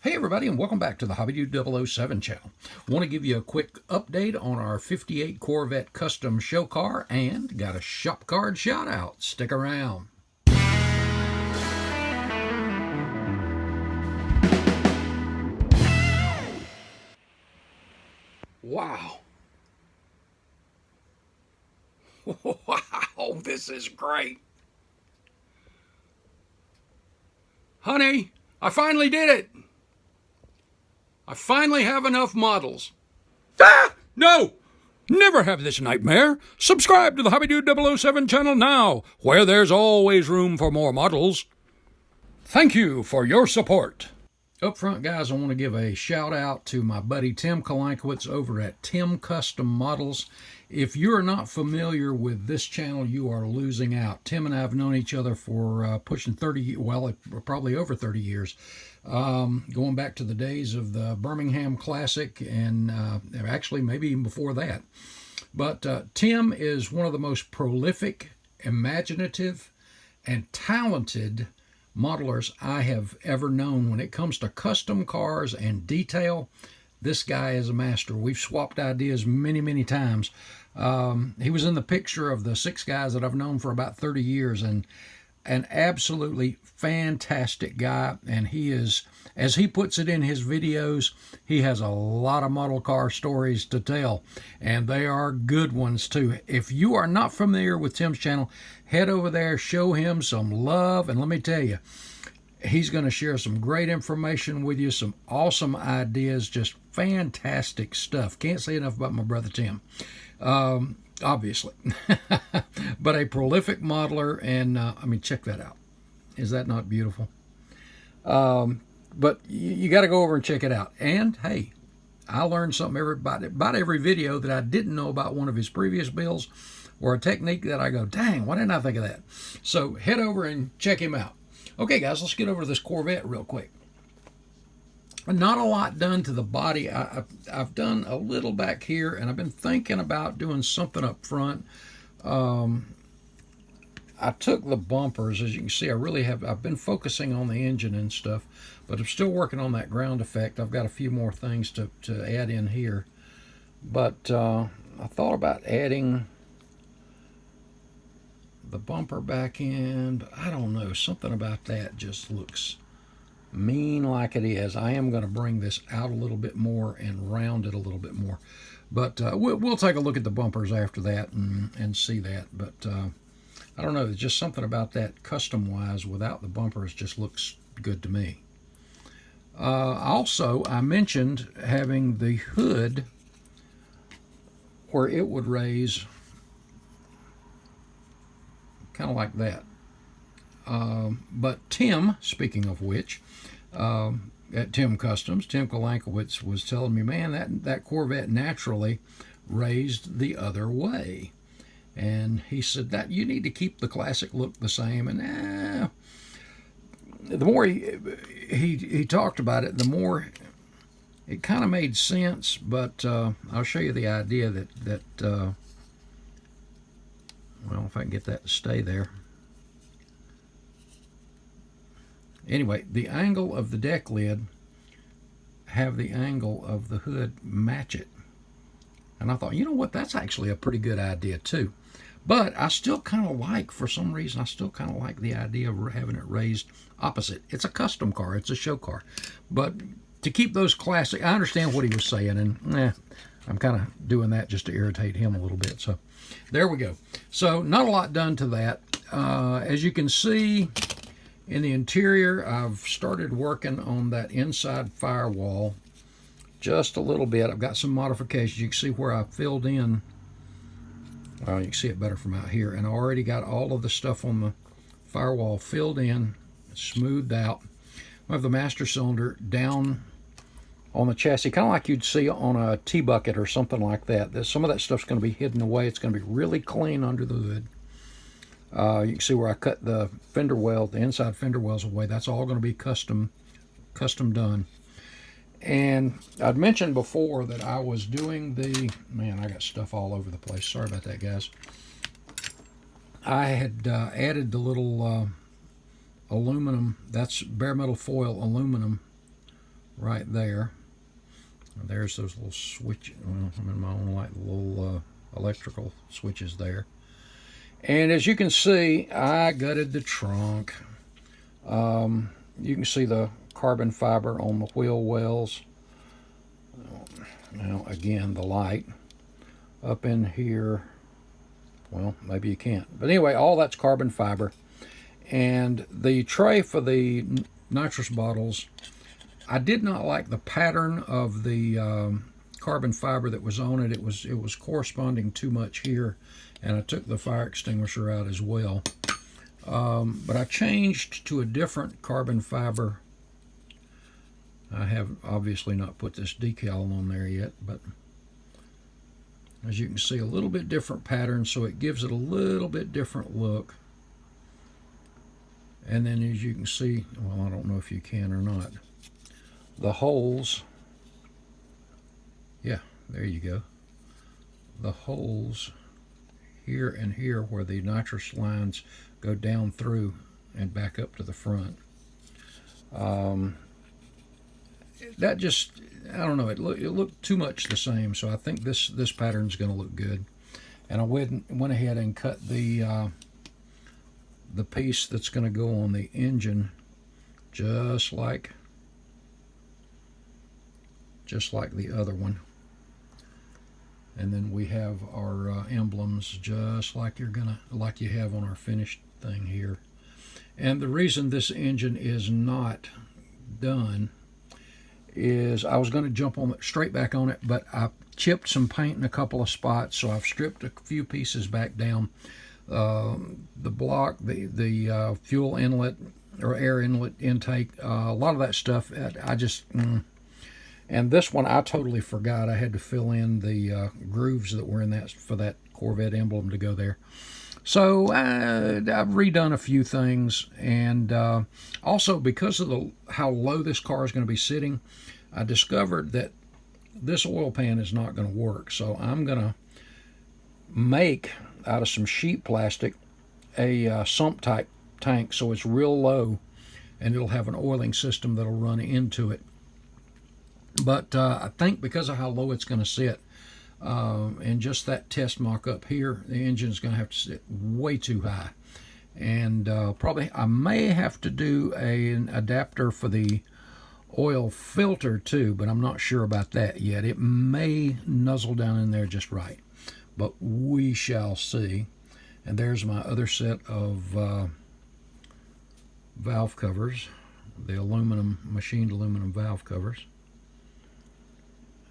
Hey everybody, and welcome back to the HobbyNut 007 channel. I want to give you a quick update on our 58 Corvette custom show car and got a shop card shout out. Stick around. Wow. Wow, this is great. Honey, I finally did it. I finally have enough models. Ah! No! Never have this nightmare. Subscribe to the HobbyNut 007 channel now, where there's always room for more models. Thank you for your support. Up front, guys, I want to give a shout out to my buddy Tim Kalankowitz over at Tim Custom Models. If you're not familiar with this channel, you are losing out. Tim and I have known each other for pushing 30, well, probably over 30 years. Going back to the days of the Birmingham Classic and actually maybe even before that. But Tim is one of the most prolific, imaginative, and talented modelers I have ever known. When it comes to custom cars and detail, this guy is a master. We've swapped ideas many, many times. He was in the picture of the 6 guys that I've known for about 30 years, and an absolutely fantastic guy. And he is, as he puts it in his videos, he has a lot of model car stories to tell, and they are good ones too. If you are not familiar with Tim's channel, head over there, show him some love, and let me tell you, he's going to share some great information with you, some awesome ideas, just fantastic stuff. Can't say enough about my brother Tim. Obviously, but a prolific modeler, and I mean, check that out. Is that not beautiful? But you got to go over and check it out. And hey, I learned something about every video that I didn't know about one of his previous builds, or a technique that I go, dang, why didn't I think of that? So head over and check him out. Okay, guys, let's get over to this Corvette real quick. Not a lot done to the body. I've done a little back here, and I've been thinking about doing something up front. I took the bumpers, as you can see. I've been focusing on the engine and stuff, but I'm still working on that ground effect. I've got a few more things to add in here, but I thought about adding the bumper back in, but I don't know, something about that just looks mean like it is. I am going to bring this out a little bit more and round it a little bit more, but we'll take a look at the bumpers after that and see that. But I don't know, there's just something about that custom wise without the bumpers just looks good to me. Also, I mentioned having the hood where it would raise kind of like that. But Tim, speaking of which, at Tim Customs, Tim Kalankowitz was telling me, man, that Corvette naturally raised the other way. And he said that you need to keep the classic look the same. And the more he talked about it, the more it kind of made sense. But I'll show you the idea that well, if I can get that to stay there. Anyway, the angle of the deck lid have the angle of the hood match it. And I thought, you know what, that's actually a pretty good idea too. But I still kind of like, for some reason, I still kind of like the idea of having it raised opposite. It's a custom car, it's a show car. But to keep those classic, I understand what he was saying, and I'm kind of doing that just to irritate him a little bit. So there we go. So not a lot done to that. As you can see, in the interior, I've started working on that inside firewall just a little bit. I've got some modifications. You can see where I filled in. Well, you can see it better from out here. And I already got all of the stuff on the firewall filled in, smoothed out. I have the master cylinder down on the chassis, kind of like you'd see on a T-bucket or something like that. Some of that stuff's going to be hidden away. It's going to be really clean under the hood. You can see where I cut the fender well, the inside fender wells away. That's all going to be custom done. And I'd mentioned before that I was doing the, man, I got stuff all over the place. Sorry about that, guys. I had added the little aluminum, that's bare metal foil aluminum right there. There's those little switches. Well, I'm in my own like little electrical switches there. And as you can see, I gutted the trunk. You can see the carbon fiber on the wheel wells. Now again, the light up in here, well, maybe you can't, but anyway, all that's carbon fiber. And the tray for the nitrous bottles, I did not like the pattern of the carbon fiber that was on it. It was corresponding too much here, and I took the fire extinguisher out as well. But I changed to a different carbon fiber. I have obviously not put this decal on there yet, but as you can see, a little bit different pattern, so it gives it a little bit different look. And then as you can see, well, I don't know if you can or not, the holes, yeah, there you go. The holes here and here where the nitrous lines go down through and back up to the front. That just, I don't know, it looked too much the same, so I think this pattern's going to look good. And I went ahead and cut the piece that's going to go on the engine just like the other one. And then we have our emblems just like you have on our finished thing here. And the reason this engine is not done is I was going to jump on it straight back on it, but I chipped some paint in a couple of spots, so I've stripped a few pieces back down. The block, the fuel inlet or air inlet intake, a lot of that stuff I just and this one I totally forgot. I had to fill in the grooves that were in that for that Corvette emblem to go there. So I've redone a few things, and also because of how low this car is going to be sitting, I discovered that this oil pan is not going to work. So I'm going to make out of some sheet plastic a sump type tank, so it's real low, and it'll have an oiling system that'll run into it. But I think because of how low it's going to sit, and just that test mock up here, the engine is going to have to sit way too high. And probably I may have to do an adapter for the oil filter too, but I'm not sure about that yet. It may nuzzle down in there just right, but we shall see. And there's my other set of valve covers, the machined aluminum valve covers.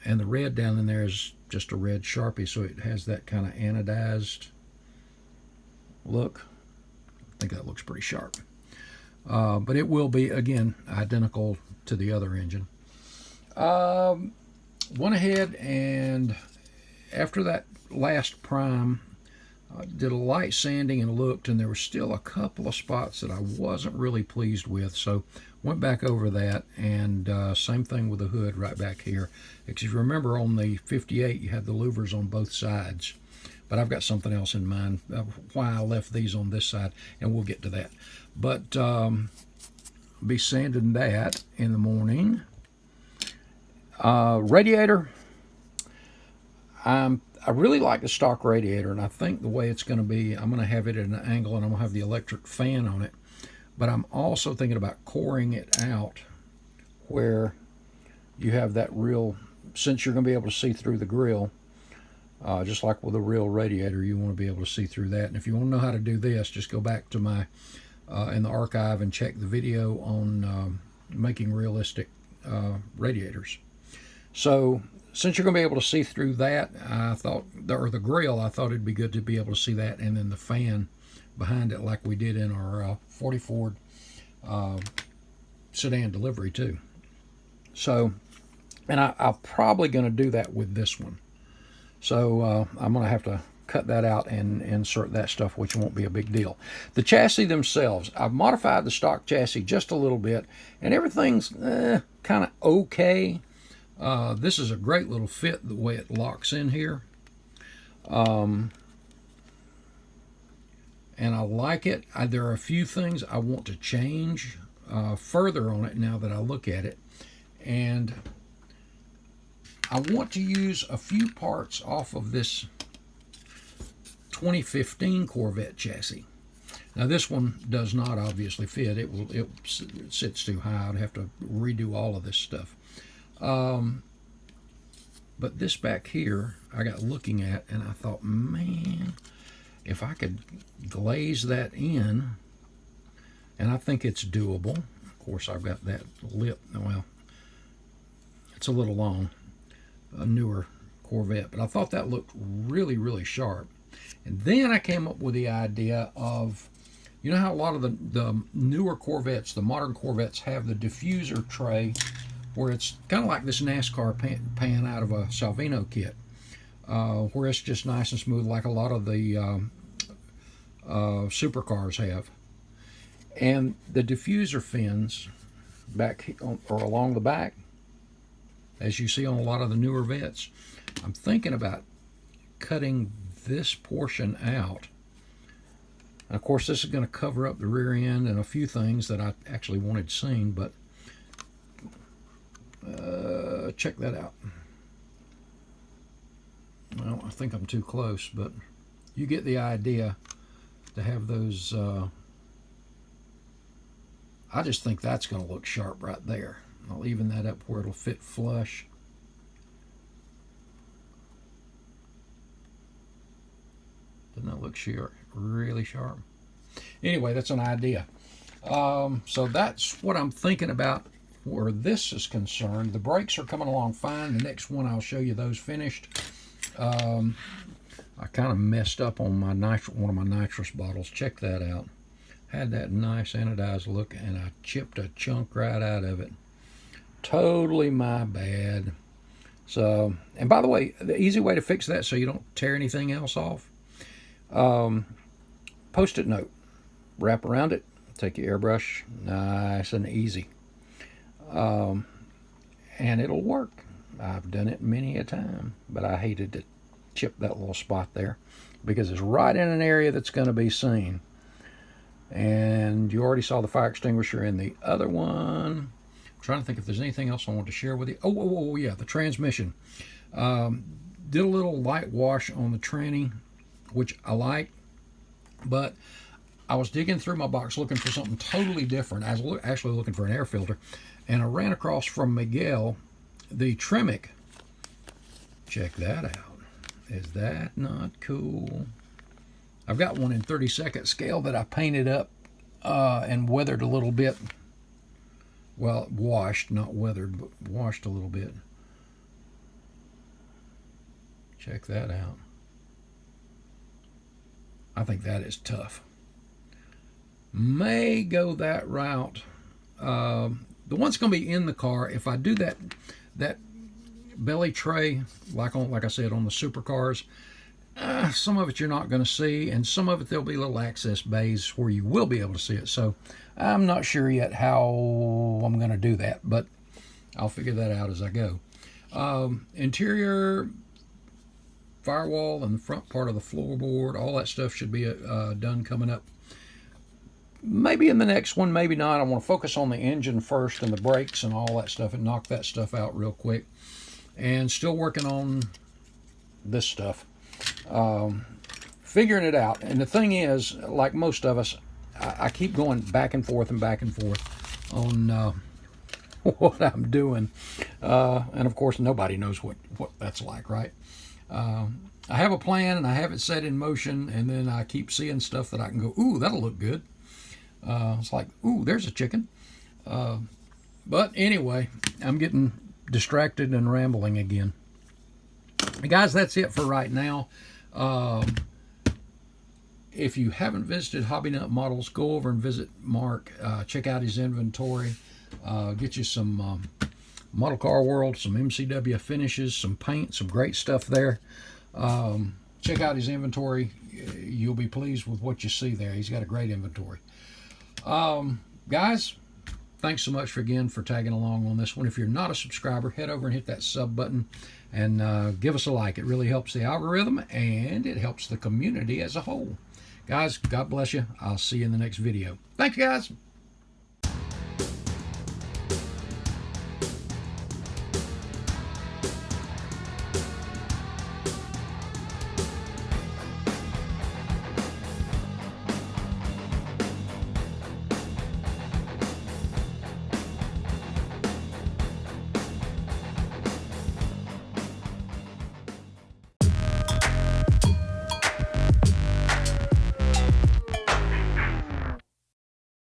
And the red down in there is just a red Sharpie, so it has that kind of anodized look. I think that looks pretty sharp. But it will be, again, identical to the other engine. Went ahead and after that last prime, did a light sanding and looked, and there were still a couple of spots that I wasn't really pleased with. So went back over that, and same thing with the hood right back here. Because if you remember on the 58, you had the louvers on both sides. But I've got something else in mind why I left these on this side, and we'll get to that. But be sanding that in the morning. Radiator, I really like the stock radiator, and I think the way it's going to be, I'm going to have it at an angle, and I'm going to have the electric fan on it. But I'm also thinking about coring it out where you have that real, since you're going to be able to see through the grill, just like with a real radiator, you want to be able to see through that. And if you want to know how to do this, just go back to my, in the archive and check the video on making realistic radiators. So since you're going to be able to see through that, I thought, or the grill, I thought it'd be good to be able to see that, and then the fan behind it like we did in our 40 Ford sedan delivery too. So, and I'm probably going to do that with this one. So I'm going to have to cut that out and insert that stuff, which won't be a big deal. The chassis themselves, I've modified the stock chassis just a little bit, and everything's kind of okay. This is a great little fit the way it locks in here. And I like it. There are a few things I want to change further on it now that I look at it. and I want to use a few parts off of this 2015 Corvette chassis. Now this one does not obviously fit. It sits too high. I'd have to redo all of this stuff. But this back here, I got looking at, and I thought, man, if I could glaze that in, and I think it's doable. Of course, I've got that lip. Well, it's a little long, a newer Corvette, but I thought that looked really, really sharp. And then I came up with the idea of, you know how a lot of the newer Corvettes, the modern Corvettes, have the diffuser tray where it's kind of like this NASCAR pan out of a Salvino kit, where it's just nice and smooth like a lot of the supercars have. And the diffuser fins back or along the back, as you see on a lot of the newer Vettes, I'm thinking about cutting this portion out. And of course, this is going to cover up the rear end and a few things that I actually wanted seen, but check that out. Well, I think I'm too close, but you get the idea to have those. I just think that's going to look sharp right there. I'll even that up where it'll fit flush. Doesn't that look sharp? Really sharp. Anyway, that's an idea. So that's what I'm thinking about where this is concerned. The brakes are coming along fine. The next one I'll show you those finished. I kind of messed up on my one of my nitrous bottles. Check that out. Had that nice anodized look, and I chipped a chunk right out of it. Totally my bad. So, and by the way, the easy way to fix that so you don't tear anything else off, Post-it note, wrap around it, take your airbrush, nice and easy, and it'll work. I've done it many a time, but I hated to chip that little spot there because it's right in an area that's going to be seen. And you already saw the fire extinguisher in the other one. I'm trying to think if there's anything else I want to share with you. Oh yeah, the transmission. Did a little light wash on the tranny, which I like, but I was digging through my box looking for something totally different. I was actually looking for an air filter, and I ran across from Miguel the Tremec. Check that out. Is that not cool? I've got one in 32nd scale that I painted up and weathered a little bit. Well, washed, not weathered, but washed a little bit. Check that out. I think that is tough. May go that route. The one's going to be in the car. If I do that belly tray, like I said on the supercars, some of it you're not going to see, and some of it there'll be little access bays where you will be able to see it. So I'm not sure yet how I'm going to do that, but I'll figure that out as I go. Interior firewall and the front part of the floorboard, all that stuff should be done coming up. Maybe in the next one, maybe not. I want to focus on the engine first and the brakes and all that stuff and knock that stuff out real quick. And still working on this stuff. Figuring it out. And the thing is, like most of us, I keep going back and forth on what I'm doing. And of course, nobody knows what that's like, right? I have a plan and I have it set in motion, and then I keep seeing stuff that I can go, ooh, that'll look good. It's like, ooh, there's a chicken. But anyway, I'm getting distracted and rambling again. Guys, that's it for right now. If you haven't visited HobbyNut Models, go over and visit Mark. Check out his inventory. Get you some Model Car World, some MCW finishes, some paint, some great stuff there. Check out his inventory. You'll be pleased with what you see there. He's got a great inventory. Guys, thanks so much again for tagging along on this one. If you're not a subscriber, head over and hit that sub button and give us a like. It really helps the algorithm and it helps the community as a whole. Guys, God bless you. I'll see you in the next video. Thanks, guys.